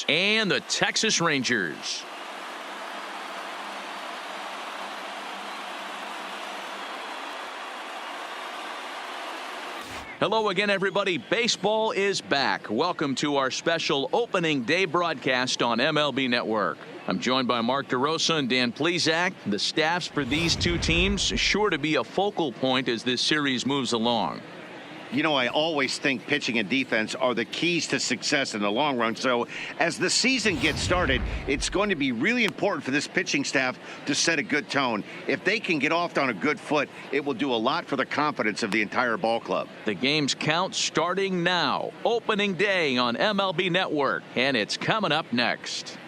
and the Texas Rangers. Hello again, everybody. Baseball is back. Welcome to our special opening day broadcast on MLB Network. I'm joined by Mark DeRosa and Dan Plesac. The staffs for these two teams sure to be a focal point as this series moves along. You know, I always think pitching and defense are the keys to success in the long run. So as the season gets started, it's going to be really important for this pitching staff to set a good tone. If they can get off on a good foot, it will do a lot for the confidence of the entire ball club. The game's count starting now. Opening day on MLB Network, and it's coming up next.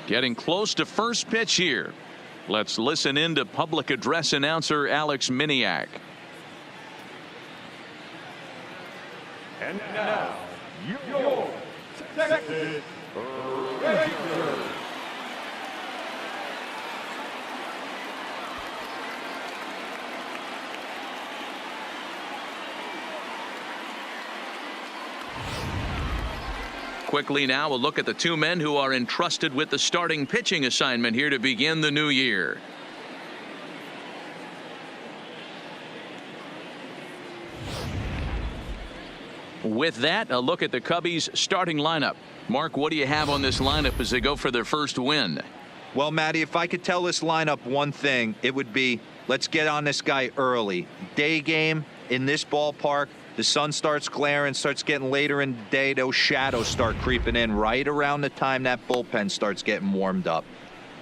Getting close to first pitch here. Let's listen in to public address announcer Alex Miniak. And now, your Texas Rangers. Quickly now, a look at the two men who are entrusted with the starting pitching assignment here to begin the new year. With that, a look at the Cubbies' starting lineup. Mark, what do you have on this lineup as they go for their first win? Well, Matty, if I could tell this lineup one thing, it would be let's get on this guy early. Day game in this ballpark. The sun starts glaring, starts getting later in the day. Those shadows start creeping in right around the time that bullpen starts getting warmed up.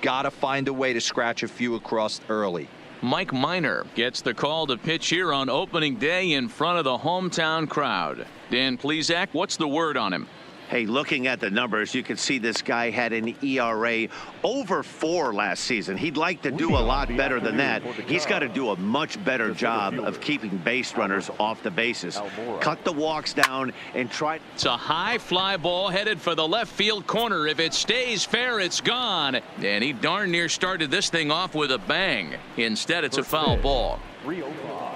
Got to find a way to scratch a few across early. Mike Minor gets the call to pitch here on opening day in front of the hometown crowd. Dan Plesac, what's the word on him? Hey, looking at the numbers, you can see this guy had an ERA over 4 last season. He'd like to do a lot better than that. He's got to do a much better job of keeping base runners off the bases. Cut the walks down and try. It's a high fly ball headed for the left field corner. If it stays fair, it's gone. And he darn near started this thing off with a bang. Instead, it's a foul ball. 305.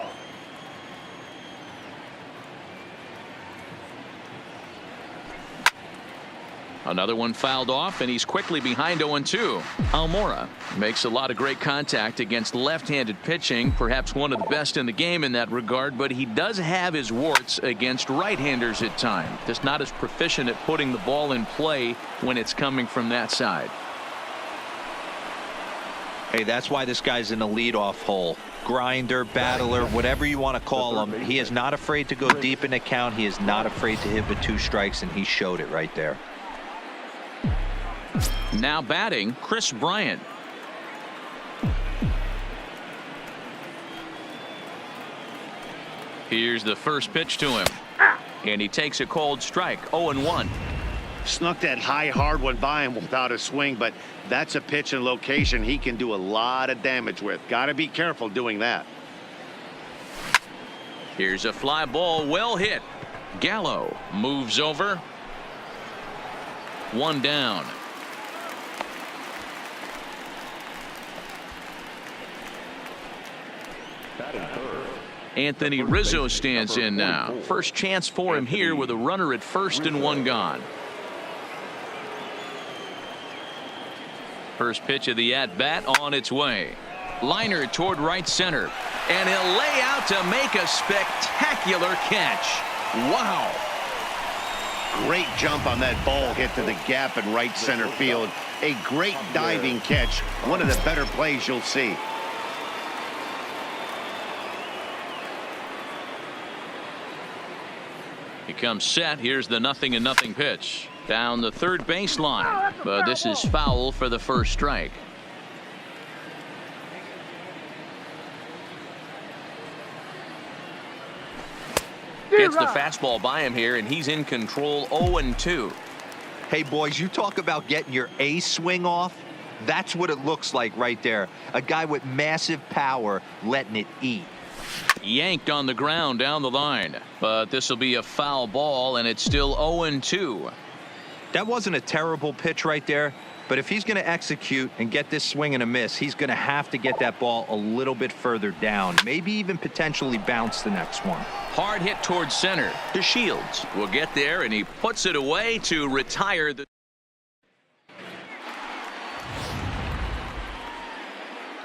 Another one fouled off, and he's quickly behind 0-2. Almora makes a lot of great contact against left-handed pitching, perhaps one of the best in the game in that regard, but he does have his warts against right-handers at times. Just not as proficient at putting the ball in play when it's coming from that side. Hey, that's why this guy's in the leadoff hole. Grinder, battler, whatever you want to call him. He is not afraid to go deep in the count. He is not afraid to hit with 2 strikes, and he showed it right there. Now batting, Chris Bryant. Here's the first pitch to him. And he takes a cold strike. 0-1. Snuck that high hard one by him without a swing, but that's a pitch and location he can do a lot of damage with. Got to be careful doing that. Here's a fly ball, well hit. Gallo moves over. 1 down. Anthony Rizzo stands in now. First chance for him here with a runner at first and 1 gone. First pitch of the at-bat on its way. Liner toward right center. And he'll lay out to make a spectacular catch. Wow. Great jump on that ball hit to the gap in right center field. A great diving catch. One of the better plays you'll see. He comes set. Here's the 0-0 pitch. Down the third baseline. But this is foul for the first strike. Gets the fastball by him here, and he's in control. 0-2. Hey, boys, you talk about getting your A swing off. That's what it looks like right there. A guy with massive power letting it eat. Yanked on the ground down the line. But this will be a foul ball, and it's still 0-2. That wasn't a terrible pitch right there, but if he's going to execute and get this swing and a miss, he's going to have to get that ball a little bit further down, maybe even potentially bounce the next one. Hard hit towards center. DeShields will get there, and he puts it away to retire the.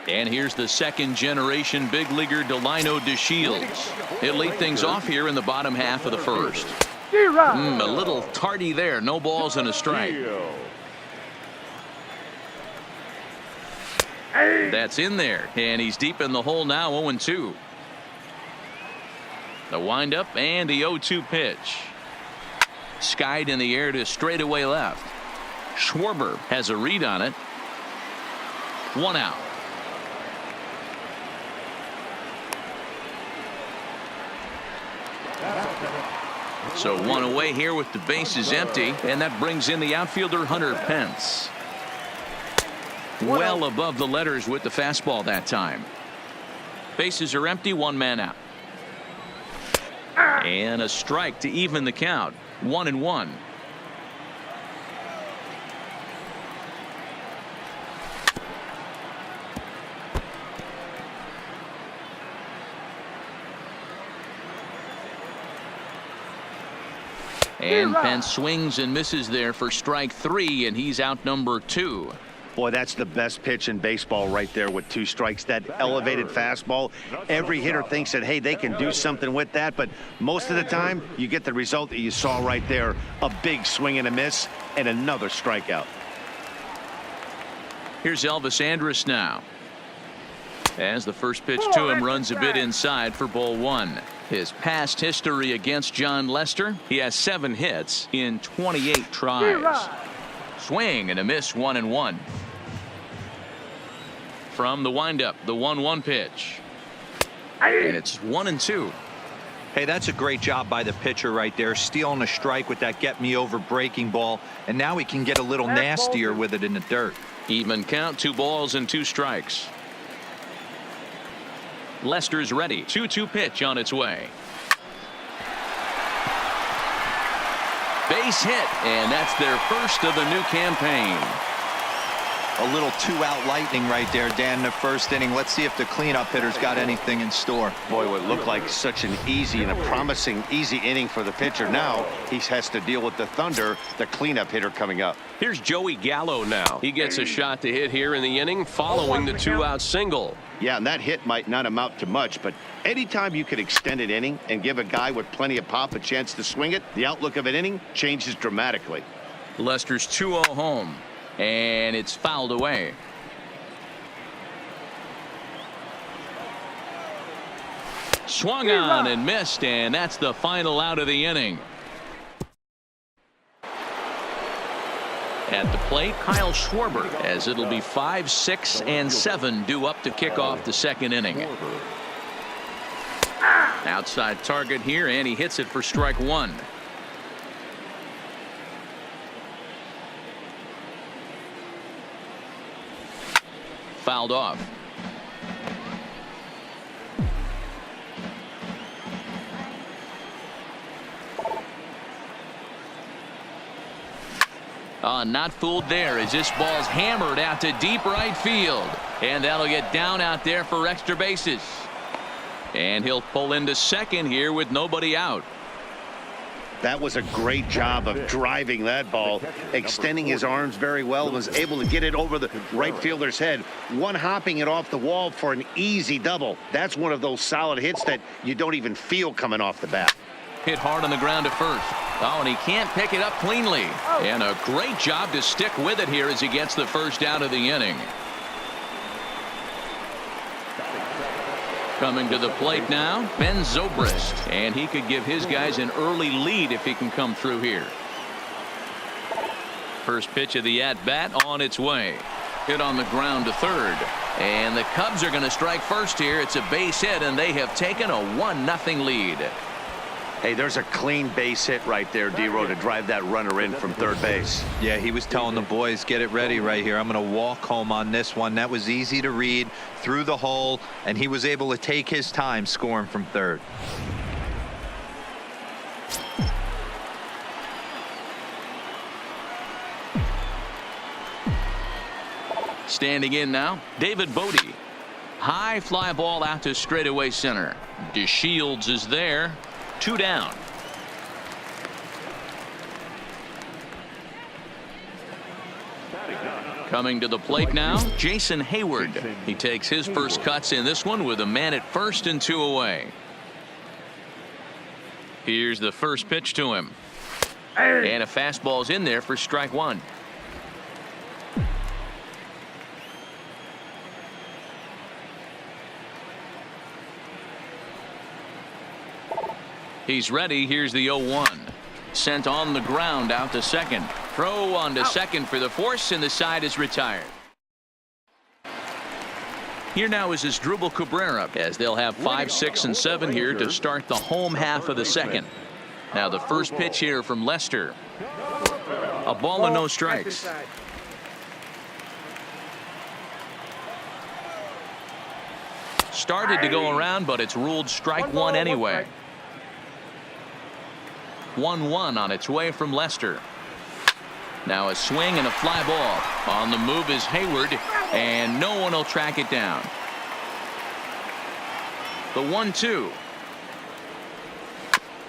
And here's the second-generation big leaguer Delino DeShields. He'll lead things off here in the bottom half of the first. A little tardy there. No balls and a strike. That's in there, and he's deep in the hole now. 0-2. The windup and the 0-2 pitch. Skied in the air to straightaway left. Schwarber has a read on it. 1 out. So 1 away here with the bases empty, and that brings in the outfielder Hunter Pence. Well above the letters with the fastball that time. Bases are empty, 1 man out. And a strike to even the count. 1-1. And Pence swings and misses there for strike 3, and he's out number 2. Boy, that's the best pitch in baseball right there with 2 strikes. That elevated fastball. Every hitter thinks that, hey, they can do something with that. But most of the time, you get the result that you saw right there. A big swing and a miss and another strikeout. Here's Elvis Andrus now. As the first pitch to him runs a bit inside for ball 1. His past history against John Lester, he has 7 hits in 28 tries. Swing and a miss. 1-1. From the windup, the 1-1 pitch. And it's 1-2. Hey, that's a great job by the pitcher right there, stealing a strike with that get me over breaking ball, and now he can get a little nastier with it in the dirt. Even count, 2 balls and 2 strikes. Lester's ready. 2-2 pitch on its way. Base hit, and that's their first of the new campaign. A little 2-out lightning right there, Dan, in the first inning. Let's see if the cleanup hitter's got anything in store. Boy, what looked like such an easy and a promising easy inning for the pitcher. Now he has to deal with the Thunder, the cleanup hitter coming up. Here's Joey Gallo now. He gets a shot to hit here in the inning following the 2-out single. Yeah, and that hit might not amount to much, but anytime you could extend an inning and give a guy with plenty of pop a chance to swing it, the outlook of an inning changes dramatically. Lester's 2-0 home, and it's fouled away. Swung on and missed, and that's the final out of the inning. At the plate, Kyle Schwarber, as it'll be 5, 6, and 7 due up to kick off the second inning. Outside target here, and he hits it for strike 1. Fouled off. Not fooled there as this ball's hammered out to deep right field. And that'll get down out there for extra bases. And he'll pull into second here with nobody out. That was a great job of driving that ball, extending his arms very well, was able to get it over the right fielder's head, one-hopping it off the wall for an easy double. That's one of those solid hits that you don't even feel coming off the bat. Hit hard on the ground to first. Oh, and he can't pick it up cleanly. And a great job to stick with it here as he gets the first out of the inning. Coming to the plate now, Ben Zobrist, and he could give his guys an early lead if he can come through here. First pitch of the at-bat on its way. Hit on the ground to third. And the Cubs are going to strike first here. It's a base hit, and they have taken a 1-0 lead. Hey, there's a clean base hit right there, D-Row, to drive that runner in from third base. Yeah, he was telling the boys, get it ready right here. I'm going to walk home on this one. That was easy to read through the hole, and he was able to take his time scoring from third. Standing in now, David Bodie. High fly ball out to straightaway center. DeShields is there. 2 down. Coming to the plate now, Jason Hayward. He takes his first cuts in this one with a man at first and 2 away. Here's the first pitch to him. And a fastball's in there for strike 1. He's ready. Here's the 0-1. Sent on the ground out to second. Throw on to second for the force, and the side is retired. Here now is Asdrubal Cabrera, as they'll have 5, 6, and 7 here to start the home half of the second. Now the first pitch here from Lester. A ball and no strikes. Started to go around, but it's ruled strike 1 anyway. 1-1 on its way from Lester. Now a swing and a fly ball. On the move is Hayward, and no one will track it down. The 1-2.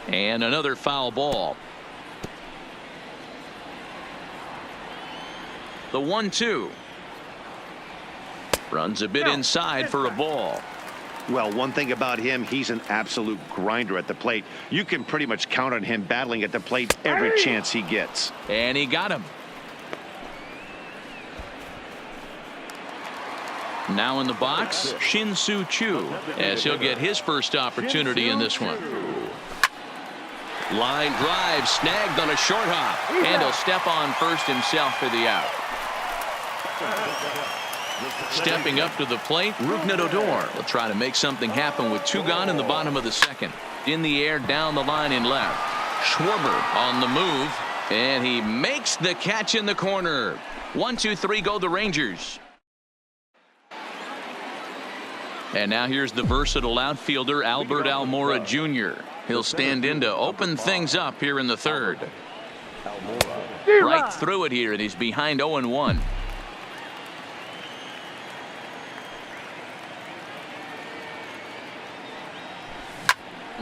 And another foul ball. The 1-2. Runs a bit inside for a ball. Well, one thing about him, he's an absolute grinder at the plate. You can pretty much count on him battling at the plate every chance he gets. And he got him. Now in the box, Shin-Soo Choo, as he'll get his first opportunity in this one. Line drive snagged on a short hop, and he'll step on first himself for the out. Stepping up to the plate, Rougned Odor will try to make something happen with 2 gone in the bottom of the second. In the air, down the line in left. Schwarber on the move, and he makes the catch in the corner. 1, 2, 3 go the Rangers. And now here's the versatile outfielder Albert Almora Jr. He'll stand in to open things up here in the third. Right through it here, and he's behind 0-1.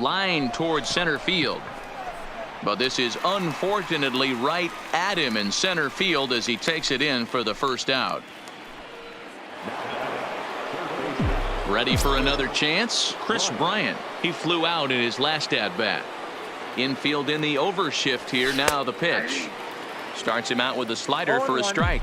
Line towards center field, but this is unfortunately right at him in center field as he takes it in for the first out. Ready for another chance? Chris Bryant. He flew out in his last at bat. Infield in the overshift here. Now the pitch. Starts him out with a slider for a strike.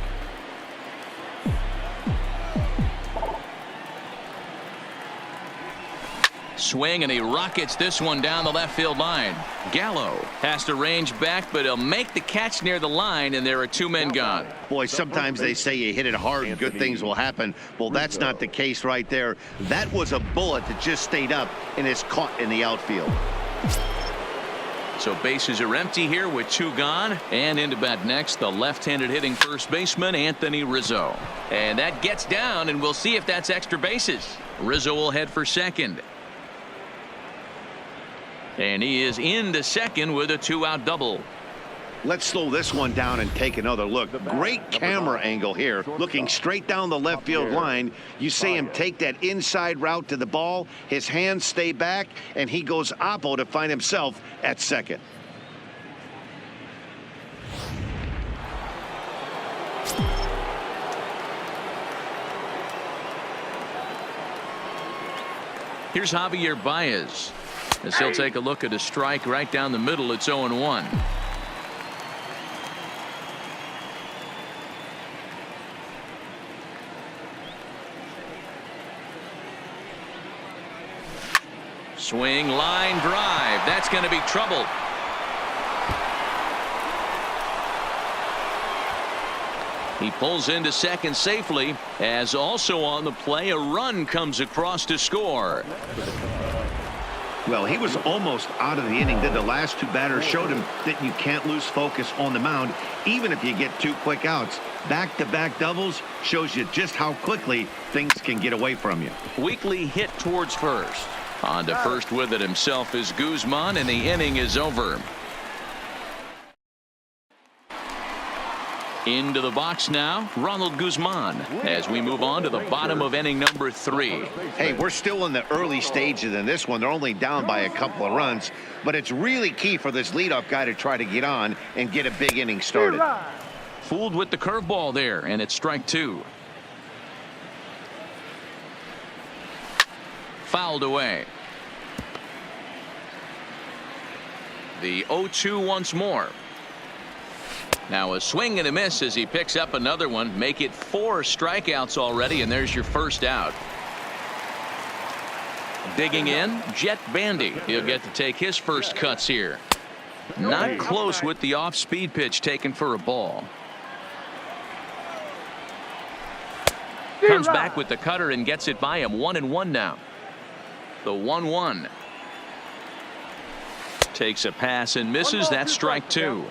Swing, and he rockets this one down the left field line. Gallo has to range back, but he'll make the catch near the line, and there are 2 men gone. Boy, sometimes they say you hit it hard and good things will happen. Well, that's not the case right there. That was a bullet that just stayed up and is caught in the outfield. So bases are empty here with 2 gone, and into bat next, the left-handed hitting first baseman Anthony Rizzo. And that gets down, and we'll see if that's extra bases. Rizzo will head for second. And he is into second with a 2-out double. Let's slow this one down and take another look. Great camera angle here, looking straight down the left field line. You see him take that inside route to the ball. His hands stay back, and he goes oppo to find himself at second. Here's Javier Baez, as he'll take a look at a strike right down the middle. It's 0-1. Swing, line drive. That's going to be trouble. He pulls into second safely, as also on the play a run comes across to score. Well, he was almost out of the inning. Then the last 2 batters showed him that you can't lose focus on the mound, even if you get 2 quick outs. Back-to-back doubles shows you just how quickly things can get away from you. Weekly hit towards first. On to first with it himself is Guzman, and the inning is over. Into the box now, Ronald Guzman, as we move on to the bottom of inning number 3. Hey, we're still in the early stages in this one. They're only down by a couple of runs, but it's really key for this leadoff guy to try to get on and get a big inning started. Fooled with the curveball there, and it's strike 2. Fouled away. The 0-2 once more. Now a swing and a miss as he picks up another one. Make it 4 strikeouts already, and there's your first out. Digging in, Jet Bandy. He'll get to take his first cuts here. Not close with the off-speed pitch taken for a ball. Comes back with the cutter and gets it by him. 1-1 now. The 1-1. Takes a pass and misses. That's strike 2.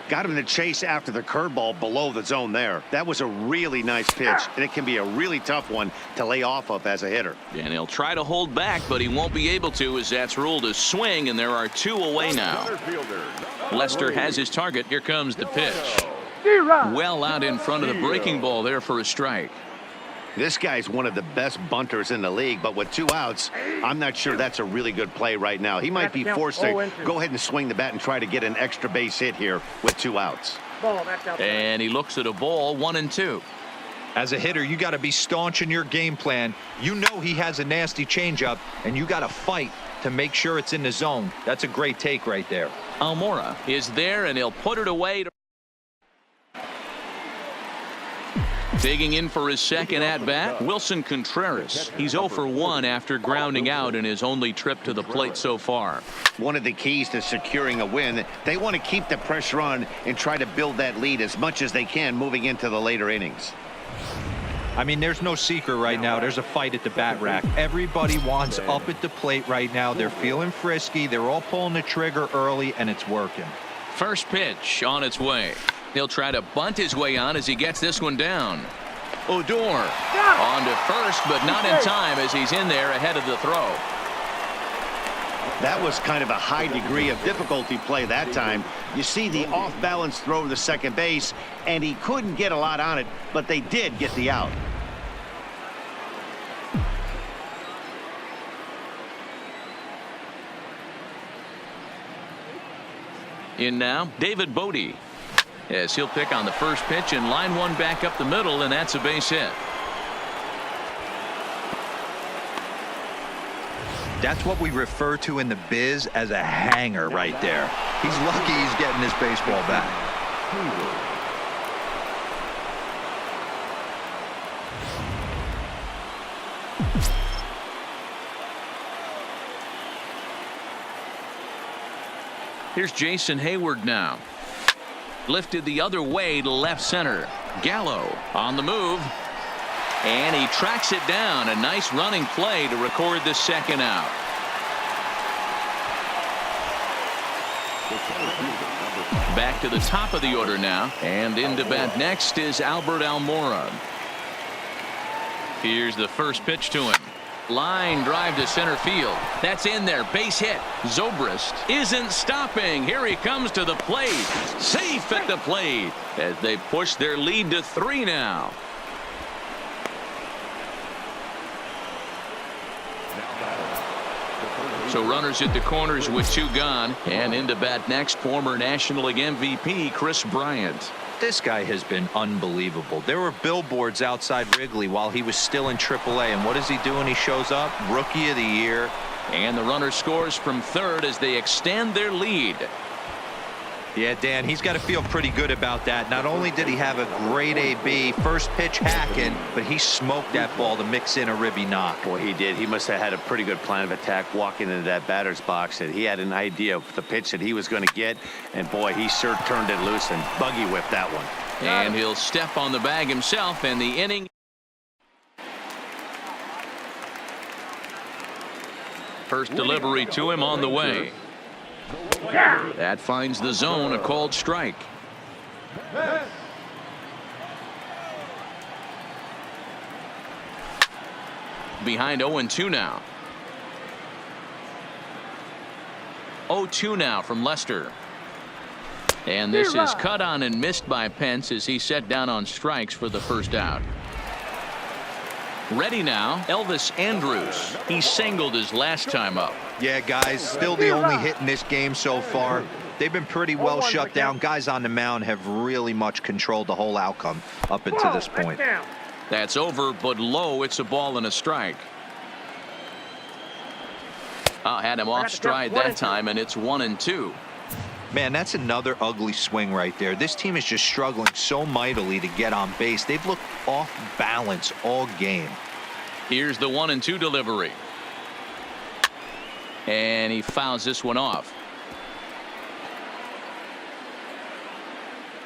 Got him to chase after the curveball below the zone there. That was a really nice pitch, and it can be a really tough one to lay off of as a hitter. And he'll try to hold back, but he won't be able to, as that's ruled a swing, and there are 2 away now. Lester has his target. Here comes the pitch. Well out in front of the breaking ball there for a strike. This guy's one of the best bunters in the league, but with 2 outs, I'm not sure that's a really good play right now. He might be forced to go ahead and swing the bat and try to get an extra base hit here with 2 outs. And he looks at a ball, 1-2. As a hitter, you got to be staunch in your game plan. You know he has a nasty changeup, and you got to fight to make sure it's in the zone. That's a great take right there. Almora is there, and he'll put it away. Digging in for his second at-bat, Wilson Contreras. He's 0 for 1 after grounding out in his only trip to the plate so far. One of the keys to securing a win, they want to keep the pressure on and try to build that lead as much as they can moving into the later innings. I mean, there's no secret right now. There's a fight at the bat rack. Everybody wants up at the plate right now. They're feeling frisky. They're all pulling the trigger early, and it's working. First pitch on its way. He'll try to bunt his way on as he gets this one down. Odor on to first, but not in time as he's in there ahead of the throw. That was kind of a high degree of difficulty play that time. You see the off-balance throw to second base, and he couldn't get a lot on it, but they did get the out. In now, David Bodie. As he'll pick on the first pitch and line one back up the middle, and that's a base hit. That's what we refer to in the biz as a hanger right there. He's lucky he's getting his baseball back. Here's Jason Hayward now. Lifted the other way to left center. Gallo on the move. And he tracks it down. A nice running play to record the second out. Back to the top of the order now. And into bat next is Albert Almora. Here's the first pitch to him. Line drive to center field. That's in there. Base hit. Zobrist isn't stopping. Here he comes to the plate. Safe at the plate as they push their lead to 3 now. So runners at the corners with 2 gone. And into bat next, former National League MVP Chris Bryant. This guy has been unbelievable. There were billboards outside Wrigley while he was still in AAA. And what does he do when he shows up? Rookie of the year. And the runner scores from third as they extend their lead. Yeah, Dan, he's got to feel pretty good about that. Not only did he have a great AB, first pitch hacking, but he smoked that ball to mix in a ribby knock. Boy, he did. He must have had a pretty good plan of attack walking into that batter's box. And he had an idea of the pitch that he was going to get. And boy, he sure turned it loose and buggy whipped that one. And he'll step on the bag himself, and the inning. First delivery to him on the way. That finds the zone, a called strike. Behind 0-2 now. 0-2 now from Lester. And this is cut on and missed by Pence as he set down on strikes for the first out. Ready now, Elvis Andrus. He singled his last time up. Yeah, guys, still the only hit in this game so far. They've been pretty well shut down. Guys on the mound have really much controlled the whole outcome up until this point. That's over, but low. It's a ball and a strike. Had him off stride that time, and it's 1-2. Man, that's another ugly swing right there. This team is just struggling so mightily to get on base. They've looked off balance all game. Here's the 1-2 delivery. And he fouls this one off.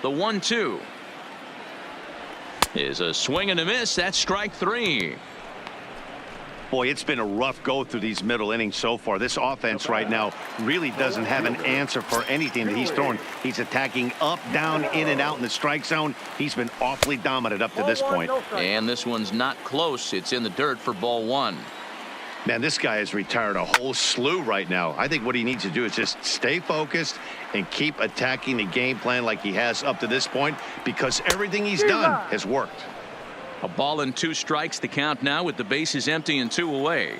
The 1-2 is a swing and a miss. That's strike 3. Boy, it's been a rough go through these middle innings so far. This offense right now really doesn't have an answer for anything that he's throwing. He's attacking up, down, in and out in the strike zone. He's been awfully dominant up to this point. And this one's not close. It's in the dirt for ball 1. Man, this guy has retired a whole slew right now. I think what he needs to do is just stay focused and keep attacking the game plan like he has up to this point, because everything he's done has worked. A ball and 2 strikes, the count now with the bases empty and 2 away.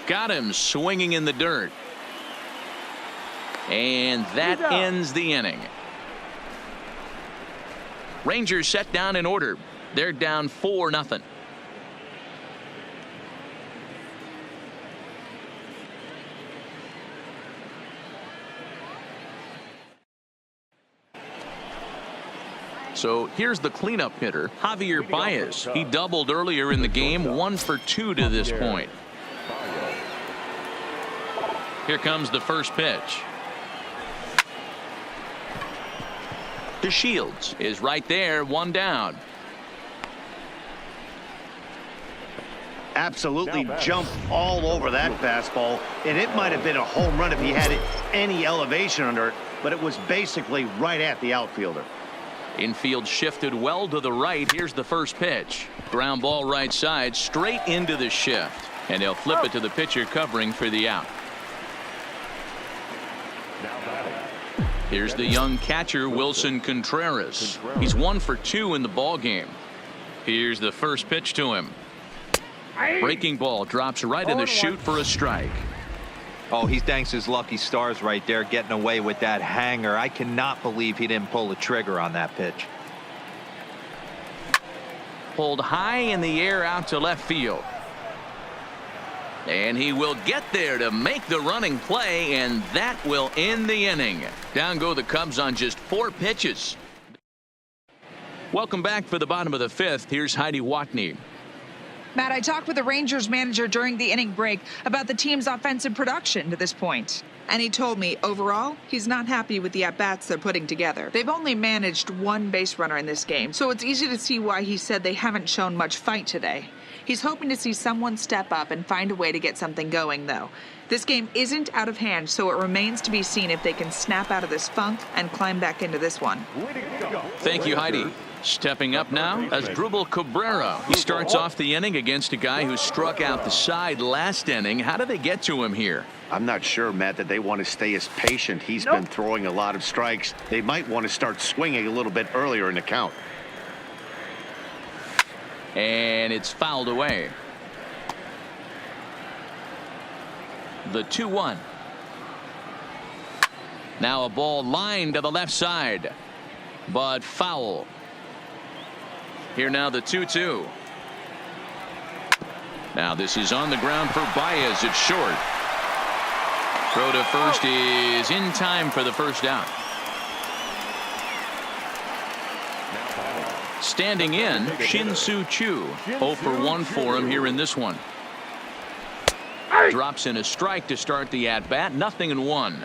Got him swinging in the dirt. And that ends the inning. Rangers set down in order. They're down 4-0. So here's the cleanup hitter, Javier Baez. He doubled earlier in the game, 1 for 2 to this point. Here comes the first pitch. To Shields is right there, 1 down. Absolutely jumped all over that fastball, and it might have been a home run if he had any elevation under it, but it was basically right at the outfielder. Infield shifted well to the right. Here's the first pitch. Ground ball right side, straight into the shift. And they'll flip it to the pitcher covering for the out. Here's the young catcher, Wilson Contreras. He's 1 for 2 in the ball game. Here's the first pitch to him. Breaking ball drops right in the chute for a strike. Oh, he thanks his lucky stars right there getting away with that hanger. I cannot believe he didn't pull the trigger on that pitch. Pulled high in the air out to left field. And he will get there to make the running play, and that will end the inning. Down go the Cubs on just 4 pitches. Welcome back for the bottom of the 5th. Here's Heidi Watney. Matt, I talked with the Rangers manager during the inning break about the team's offensive production to this point. And he told me, overall, he's not happy with the at-bats they're putting together. They've only managed 1 base runner in this game, so it's easy to see why he said they haven't shown much fight today. He's hoping to see someone step up and find a way to get something going, though. This game isn't out of hand, so it remains to be seen if they can snap out of this funk and climb back into this one. Thank you, Heidi. Stepping up now as Asdrubal Cabrera. He starts off the inning against a guy who struck out the side last inning. How do they get to him here? I'm not sure, Matt, that they want to stay as patient. He's been throwing a lot of strikes. They might want to start swinging a little bit earlier in the count. And it's fouled away. The 2-1. Now a ball lined to the left side, but foul. Here now the 2-2. Now this is on the ground for Baez. It's short. Throw to first is in time for the first out. Standing in, Shin-Soo Choo. 0 for 1 for him here in this one. Drops in a strike to start the at-bat. 0-1.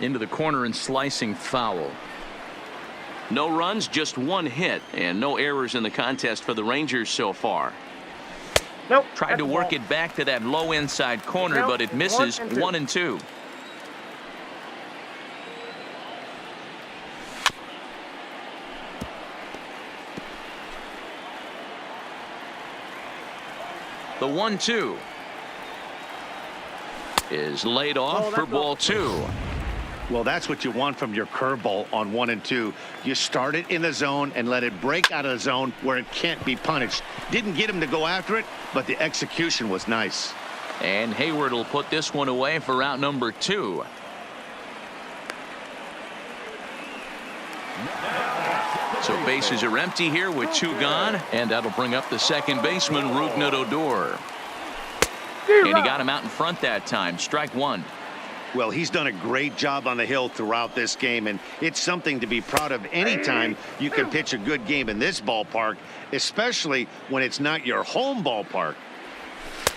Into the corner and slicing foul. No runs, just 1 hit, and no errors in the contest for the Rangers so far. Tried to work it back to that low inside corner, but it misses. 1-2. The 1-2. is laid off for ball 2. Well, that's what you want from your curveball on 1 and 2. You start it in the zone and let it break out of the zone where it can't be punished. Didn't get him to go after it, but the execution was nice. And Hayward will put this one away for out number 2. So bases are empty here with 2 gone, and that'll bring up the second baseman, Rougned Odor. And he got him out in front that time. Strike 1. Well, he's done a great job on the hill throughout this game, and it's something to be proud of anytime you can pitch a good game in this ballpark, especially when it's not your home ballpark.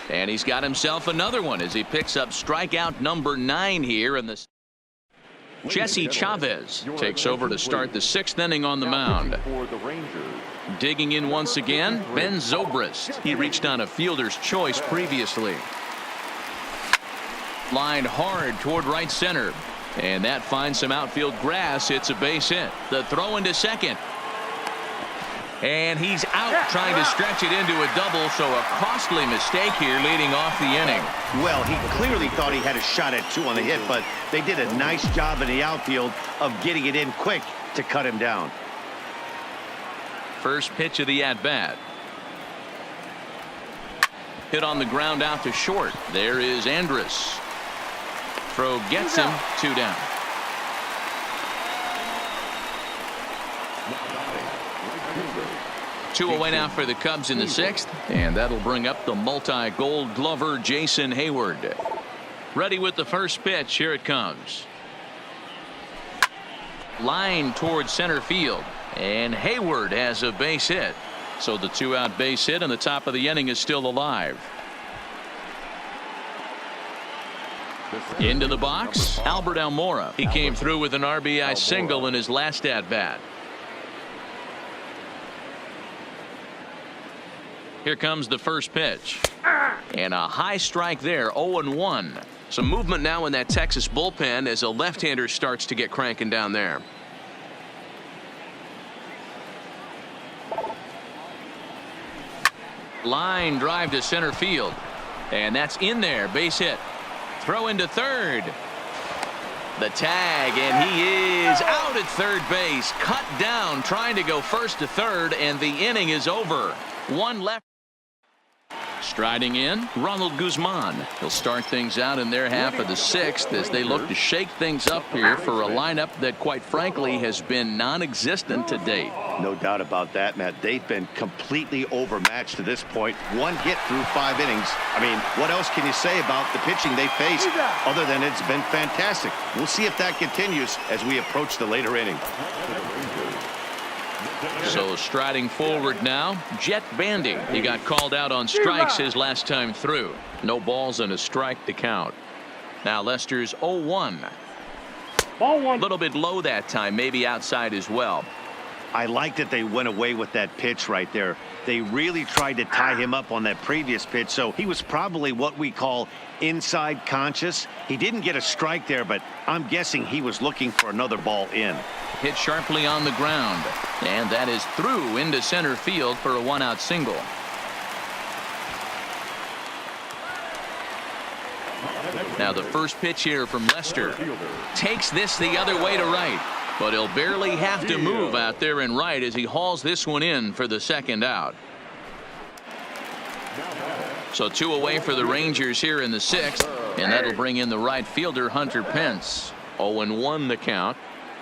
And he's got himself another one as he picks up strikeout number 9 here in the. Jesse Chavez takes over to start the 6th inning on the mound. Digging in once again, Ben Zobrist. He reached on a fielder's choice previously. Lined hard toward right center, and that finds some outfield grass. It's a base hit. The throw into second, and he's out trying to stretch it into a double, so a costly mistake here leading off the inning. Well, he clearly thought he had a shot at 2 on the hit, but they did a nice job in the outfield of getting it in quick to cut him down. First pitch of the at-bat. Hit on the ground out to short. There is Andrus. Throw gets him, 2 down. Two away now for the Cubs in the 6th, and that'll bring up the multi-gold glover Jason Hayward. Ready with the first pitch. Here it comes. Line towards center field, and Hayward has a base hit. So the 2-out base hit, and the top of the inning is still alive. Into the box, Albert Almora. He came through with an RBI single in his last at-bat. Here comes the first pitch. And a high strike there, 0-1. Some movement now in that Texas bullpen as a left-hander starts to get cranking down there. Line drive to center field. And that's in there, base hit. Throw into third. The tag, and he is out at third base. Cut down, trying to go first to third, and the inning is over. 1 left. Striding in, Ronald Guzman. He'll start things out in their half of the 6th as they look to shake things up here for a lineup that, quite frankly, has been non-existent to date. No doubt about that, Matt. They've been completely overmatched to this point. 1 hit through 5 innings. I mean, what else can you say about the pitching they faced other than it's been fantastic? We'll see if that continues as we approach the later inning. So striding forward now, Jet Bandy. He got called out on strikes his last time through. No balls and a strike to count. Now Lester's 0-1. A little bit low that time, maybe outside as well. I like that they went away with that pitch right there. They really tried to tie him up on that previous pitch, so he was probably what we call inside conscious. He didn't get a strike there, but I'm guessing he was looking for another ball in. Hit sharply on the ground, and that is through into center field for a 1-out single. Now the first pitch here from Lester takes this the other way to right, but he'll barely have to move out there in right as he hauls this one in for the 2nd out. So 2 away for the Rangers here in the 6th, and that'll bring in the right fielder Hunter Pence. 0-1 the count.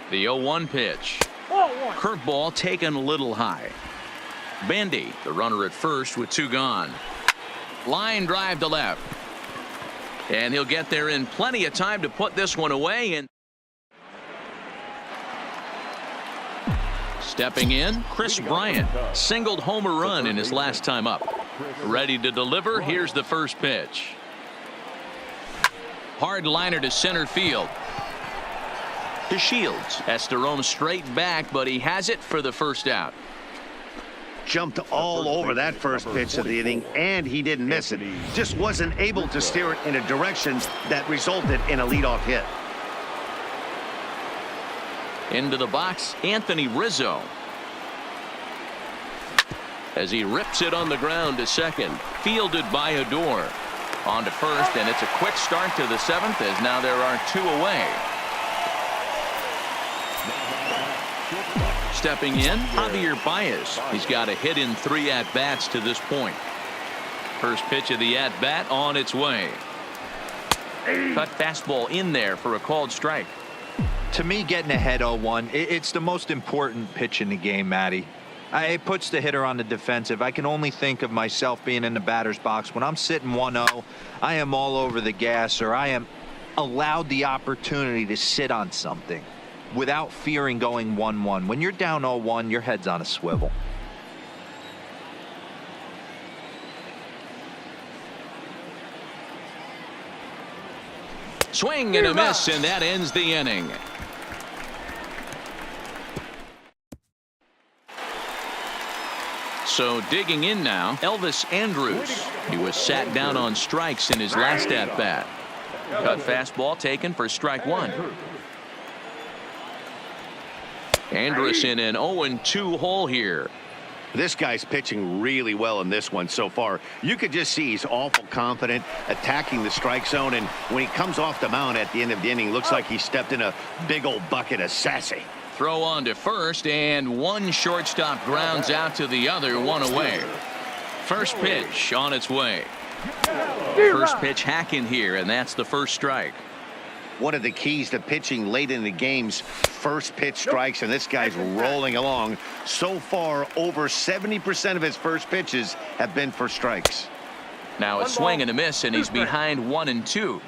The 0-1 pitch. Curveball taken a little high. Bandy, the runner at first with 2 gone. Line drive to left. And he'll get there in plenty of time to put this one away. And stepping in, Chris Bryant singled homer run in his last time up. Ready to deliver. Here's the first pitch. Hard liner to center field. To Shields. Has to roam straight back, but he has it for the 1st out. Jumped all over that first pitch of the inning, and he didn't miss it. Just wasn't able to steer it in a direction that resulted in a leadoff hit. Into the box, Anthony Rizzo. As he rips it on the ground to second. Fielded by Odor. On to first, and it's a quick start to the 7th as now there are 2 away. Stepping in, Javier Baez. He's got a hit in 3 at-bats to this point. First pitch of the at-bat on its way. Cut fastball in there for a called strike. To me, getting ahead 0-1, it's the most important pitch in the game, Matty. It puts the hitter on the defensive. I can only think of myself being in the batter's box. When I'm sitting 1-0, I am all over the gas, or I am allowed the opportunity to sit on something without fearing going 1-1. When you're down 0-1, your head's on a swivel. Swing and a miss, and that ends the inning. So digging in now, Elvis Andrus. He was sat down on strikes in his last at-bat. Cut fastball taken for strike 1. Andrus in an 0-2 hole here. This guy's pitching really well in this one so far. You could just see he's awful confident attacking the strike zone, and when he comes off the mound at the end of the inning, looks like he stepped in a big old bucket of sassy. Throw on to first, and one shortstop grounds out to the other, 1 away. First pitch on its way. First pitch hacking here, and that's the first strike. One of the keys to pitching late in the game's first pitch strikes, and this guy's rolling along. So far, over 70% of his first pitches have been for strikes. Now a swing and a miss, and he's behind 1-2.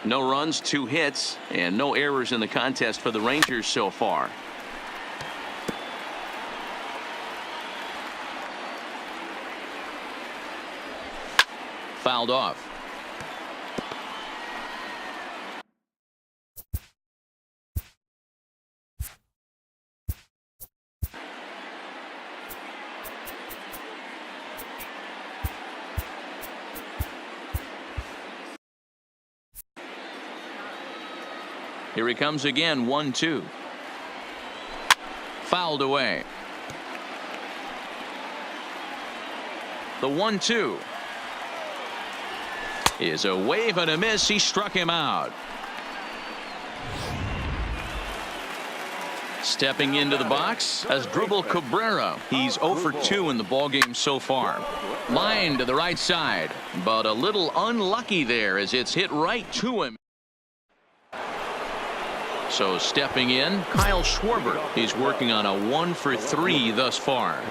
No runs, 2 hits, and no errors in the contest for the Rangers so far. Fouled off. Here he comes again, 1-2. Fouled away. The 1-2 is a wave and a miss. He struck him out. Stepping into the box as Asdrubal Cabrera. He's 0 for 2 in the ballgame so far. Line to the right side, but a little unlucky there as it's hit right to him. So stepping in, Kyle Schwarber. He's working on a 1 for 3 thus far.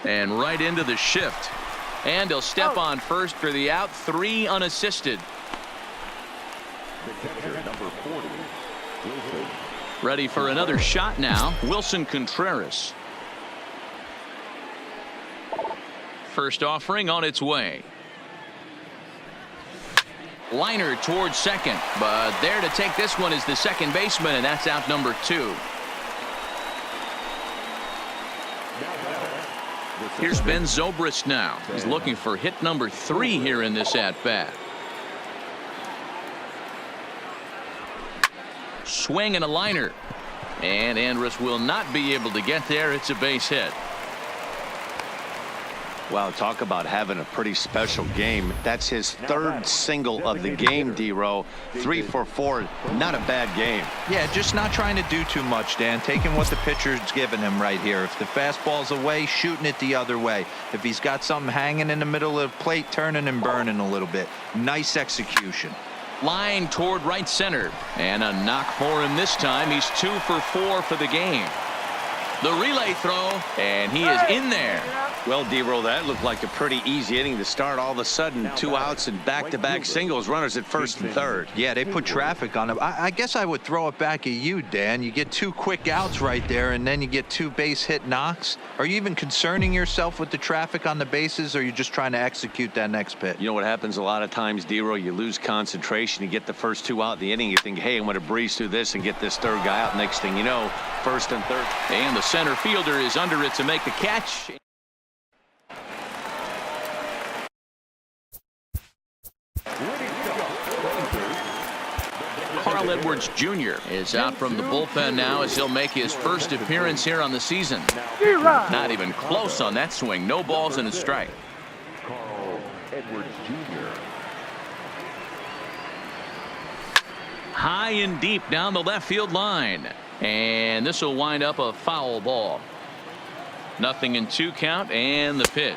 And right into the shift. And he'll step on first for the out, 3 unassisted. The catcher, number 40, Wilson. Ready for another shot now, Wilson Contreras. First offering on its way. Liner towards second, but there to take this one is the second baseman, and that's out number 2. Here's Ben Zobrist now. He's looking for hit number 3 here in this at-bat. Swing and a liner, and Andrus will not be able to get there. It's a base hit. Wow, talk about having a pretty special game. That's his 3rd single of the game, D-Row. 3 for 4, not a bad game. Yeah, just not trying to do too much, Dan. Taking what the pitcher's giving him right here. If the fastball's away, shooting it the other way. If he's got something hanging in the middle of the plate, turning and burning a little bit. Nice execution. Line toward right center, and a knock for him this time. He's 2 for 4 for the game. The relay throw, and he is in there. Well, D-Row, that looked like a pretty easy inning to start. All of a sudden, 2 outs and back-to-back singles, runners at first and third. Yeah, they put traffic on him. I guess I would throw it back at you, Dan. You get 2 quick outs right there, and then you get 2 base hit knocks. Are you even concerning yourself with the traffic on the bases, or are you just trying to execute that next pitch? You know what happens a lot of times, D-Row? You lose concentration. You get the first 2 out in the inning. You think, hey, I'm going to breeze through this and get this 3rd guy out. Next thing you know, first and third. And the center fielder is under it to make the catch. Edwards Jr. is out from the bullpen now as he'll make his first appearance here on the season. Not even close on that swing. No balls and a strike. Edwards Jr. High and deep down the left field line. And this will wind up a foul ball. 0-2 count and the pitch.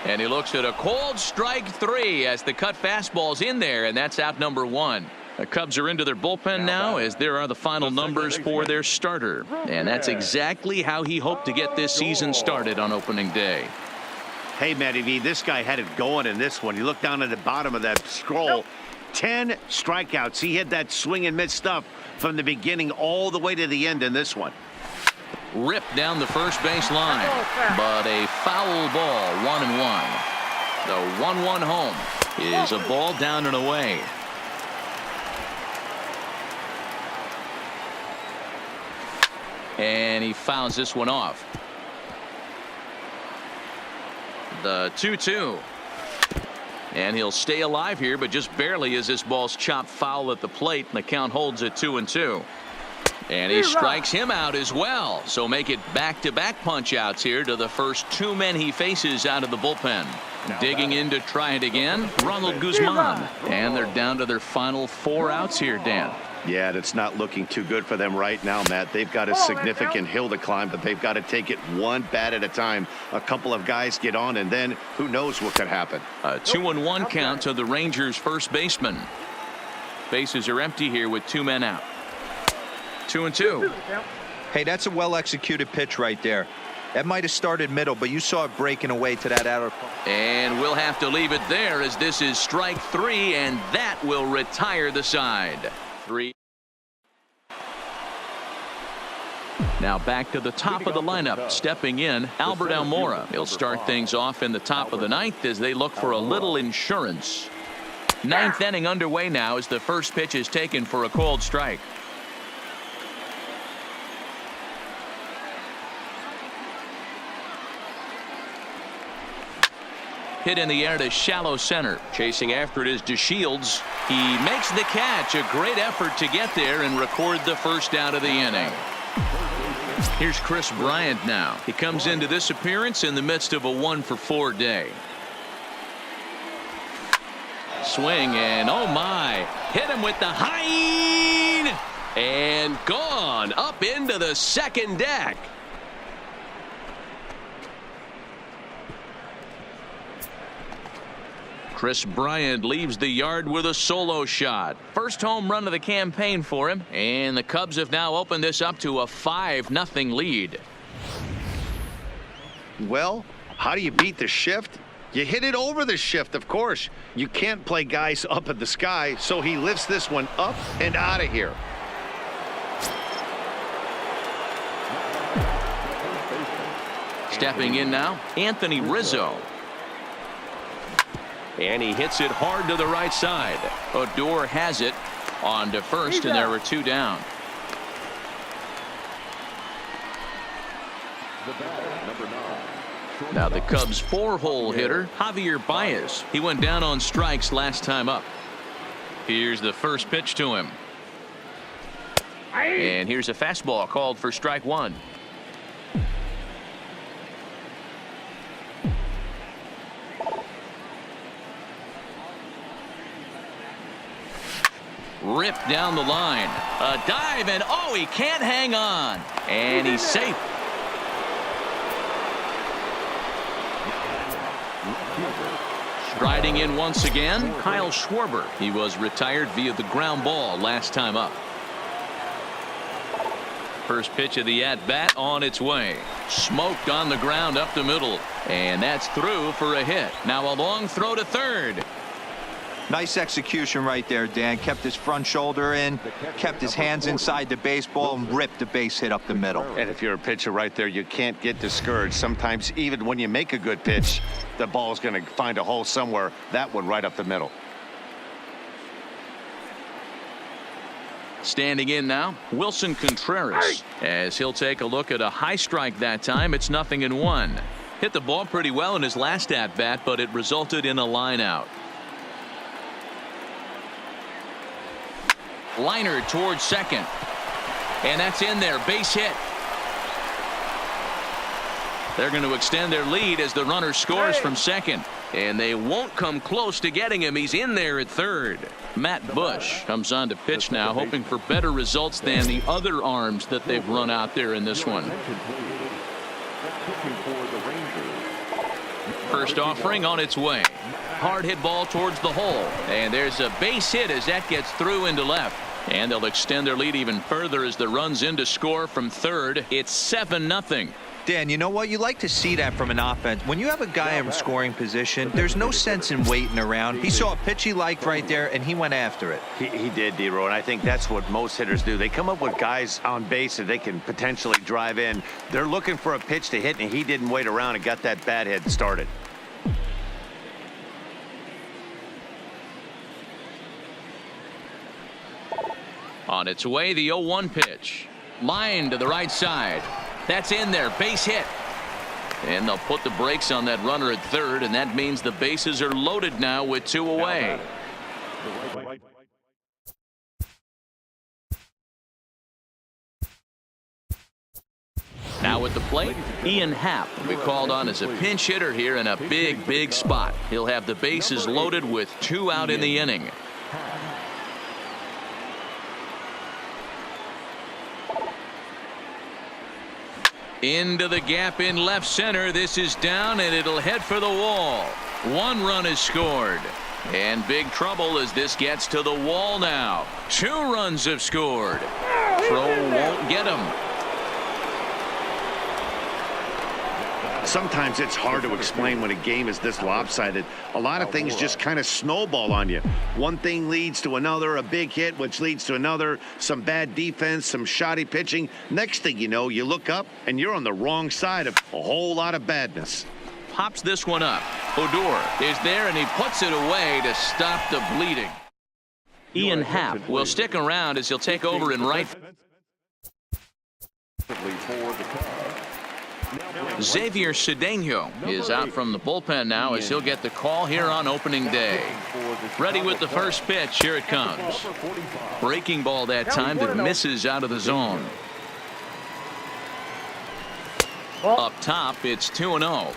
And he looks at a cold strike 3 as the cut fastball's in there, and that's out number 1. The Cubs are into their bullpen now as there are the final numbers for their starter. And that's exactly how he hoped to get this season started on opening day. Hey, Matty V, this guy had it going in this one. You look down at the bottom of that scroll. 10 strikeouts. He had that swing and miss stuff from the beginning all the way to the end in this one. Ripped down the first base line, but a foul ball, 1-1. The 1-1 home is a ball down and away. And he fouls this one off. The 2-2. And he'll stay alive here, but just barely as this ball's chopped foul at the plate, and the count holds at 2-2. And he strikes him out as well. So make it back-to-back punch-outs here to the first 2 men he faces out of the bullpen. Digging in to try it again, Ronald Guzman. And they're down to their final 4 outs here, Dan. Yeah, that's not looking too good for them right now, Matt. They've got a significant hill to climb, but they've got to take it one bat at a time. A couple of guys get on, and then who knows what could happen. A 2-1 count to the Rangers' first baseman. Bases are empty here with 2 men out. 2-2. Hey, that's a well-executed pitch right there. That might have started middle, but you saw it breaking away to that outer. And we'll have to leave it there as this is strike 3, and that will retire the side. 3. Now back to the top of the lineup. Stepping in, Albert Almora. He'll start things off in the top of the 9th as they look for a little insurance. 9th inning underway now as the first pitch is taken for a cold strike. Hit in the air to shallow center. Chasing after it is DeShields. He makes the catch. A great effort to get there and record the first out of the inning. Here's Chris Bryant now. He comes into this appearance in the midst of a 1-for-4 day. Swing and oh my. Hit him with the high and gone up into the second deck. Chris Bryant leaves the yard with a solo shot. First home run of the campaign for him, and the Cubs have now opened this up to a 5-0 lead. Well, how do you beat the shift? You hit it over the shift, of course. You can't play guys up in the sky, so he lifts this one up and out of here. Stepping in now, Anthony Rizzo. And he hits it hard to the right side. Odor has it on to first, and there were 2 down. Now the Cubs' 4-hole hitter, Javier Baez. He went down on strikes last time up. Here's the first pitch to him. And here's a fastball called for strike 1. Ripped down the line. A dive, and oh, he can't hang on. And he's safe. Striding in once again, Kyle Schwarber. He was retired via the ground ball last time up. First pitch of the at-bat on its way. Smoked on the ground up the middle. And that's through for a hit. Now a long throw to third. Nice execution right there, Dan. Kept his front shoulder in, kept his hands inside the baseball, and ripped the base hit up the middle. And if you're a pitcher right there, you can't get discouraged. Sometimes even when you make a good pitch, the ball's going to find a hole somewhere. That one right up the middle. Standing in now, Wilson Contreras, as he'll take a look at a high strike that time. It's 0-1. Hit the ball pretty well in his last at-bat, but it resulted in a line out. Liner towards second. And that's in there. Base hit. They're going to extend their lead as the runner scores from second. And they won't come close to getting him. He's in there at third. Matt Bush comes on to pitch now, hoping for better results than the other arms that they've run out there in this one. First offering on its way. Hard hit ball towards the hole. And there's a base hit as that gets through into left. And they'll extend their lead even further as the runs in to score from third. It's 7-0. Dan, you know what? You like to see that from an offense. When you have a guy in scoring position, there's no sense in waiting around. He saw a pitch he liked right there, and he went after it. He did, D-Row, and I think that's what most hitters do. They come up with guys on base that they can potentially drive in. They're looking for a pitch to hit, and he didn't wait around and got that bat hit started. On its way, the 0-1 pitch. Line to the right side. That's in there. Base hit. And they'll put the brakes on that runner at third, and that means the bases are loaded now with 2 away. Now at the plate, Ian Happ will be called on as a pinch hitter here in a big spot. He'll have the bases loaded with 2 out in the inning. Into the gap in left center. This is down, and it'll head for the wall. 1 run is scored. And big trouble as this gets to the wall now. 2 runs have scored. Throw won't get him. Sometimes it's hard to explain when a game is this lopsided. A lot of things just kind of snowball on you. One thing leads to another, a big hit, which leads to another, some bad defense, some shoddy pitching. Next thing you know, you look up and you're on the wrong side of a whole lot of badness. Pops this one up. Odor is there, and he puts it away to stop the bleeding. Ian Happ will stick around as he'll take over in right. Xavier Cedeno is out from the bullpen now as he'll get the call here on opening day. Ready with the first pitch. Here it comes. Breaking ball that time that misses out of the zone. Up top, it's 2-0.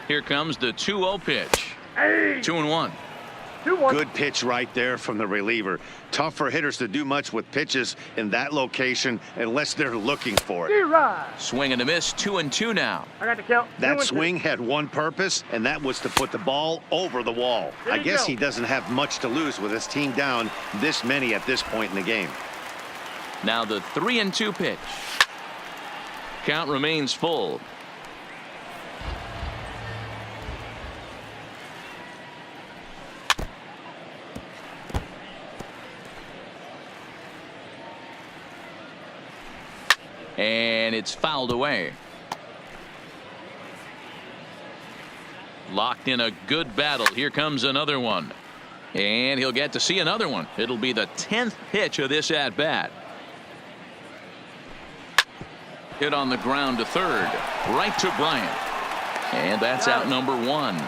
Here comes the 2-0 pitch. 2-1. Good pitch right there from the reliever. Tough for hitters to do much with pitches in that location unless they're looking for it. Swing and a miss. 2-2 now. I got the count. That swing had one purpose, and that was to put the ball over the wall. I guess he doesn't have much to lose with his team down this many at this point in the game. Now the 3-2 pitch. Count remains full. And it's fouled away. Locked in a good battle. Here comes another one. And he'll get to see another one. It'll be the 10th pitch of this at bat. Hit on the ground to third. Right to Bryant. And that's out number 1.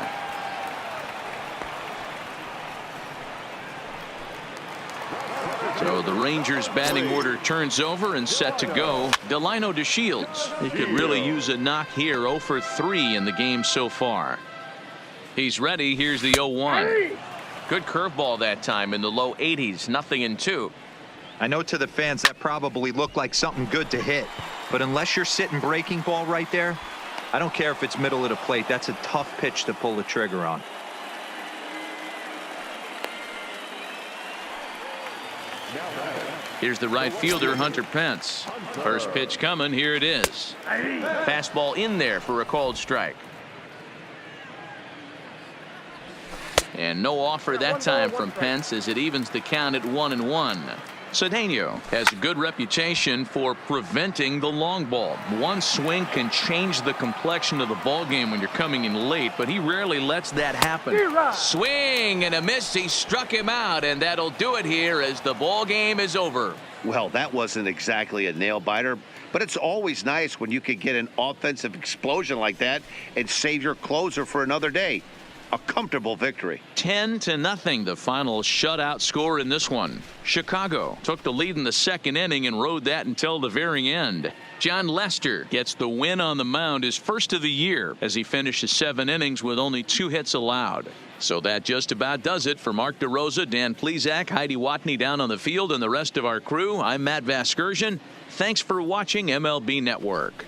So the Rangers batting order turns over and set to go. Delino DeShields. He could really use a knock here. 0 for 3 in the game so far. He's ready. Here's the 0-1. Good curveball that time in the low 80s. 0-2. I know to the fans that probably looked like something good to hit. But unless you're sitting breaking ball right there, I don't care if it's middle of the plate. That's a tough pitch to pull the trigger on. Here's the right fielder, Hunter Pence. First pitch coming. Here it is. Fastball in there for a called strike. And no offer that time from Pence as it evens the count at 1-1. Cedeno has a good reputation for preventing the long ball. One swing can change the complexion of the ball game when you're coming in late, but he rarely lets that happen. Swing and a miss. He struck him out, and that'll do it here as the ball game is over. Well, that wasn't exactly a nail biter, but it's always nice when you can get an offensive explosion like that and save your closer for another day. a comfortable victory. 10-0, the final shutout score in this one. Chicago took the lead in the second inning and rode that until the very end. John Lester gets the win on the mound, his first of the year, as he finishes 7 innings with only 2 hits allowed. So that just about does it for Mark DeRosa, Dan Plesac, Heidi Watney down on the field, and the rest of our crew. I'm Matt Vasgersian. Thanks for watching MLB Network.